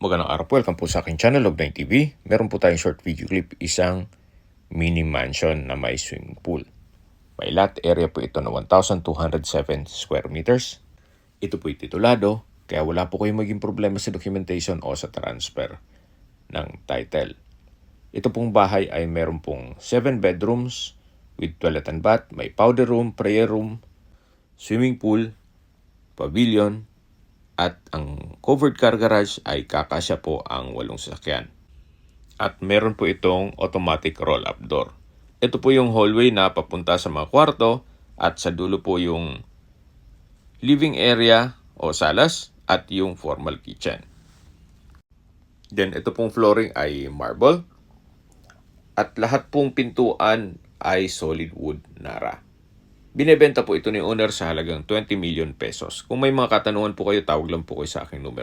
Magandang araw po, welcome po sa aking channel, Log9 TV. Meron po tayong short video clip, isang mini mansion na may swimming pool. May lot area po ito na 1,207 square meters. Ito po'y titulado, kaya wala po kayong maging problema sa documentation o sa transfer ng title. Ito pong bahay ay meron pong 7 bedrooms with toilet and bath, may powder room, prayer room, swimming pool, pavilion, at ang covered car garage ay kakasya po ang 8 sasakyan. At meron po itong automatic roll-up door. Ito po yung hallway na papunta sa mga kwarto at sa dulo po yung living area o salas at yung formal kitchen. Then ito pong flooring ay marble at lahat pong pintuan ay solid wood nara. Binebenta po ito ni owner sa halagang 20 million pesos. Kung may mga katanungan po kayo, tawag lang po kayo sa aking numero.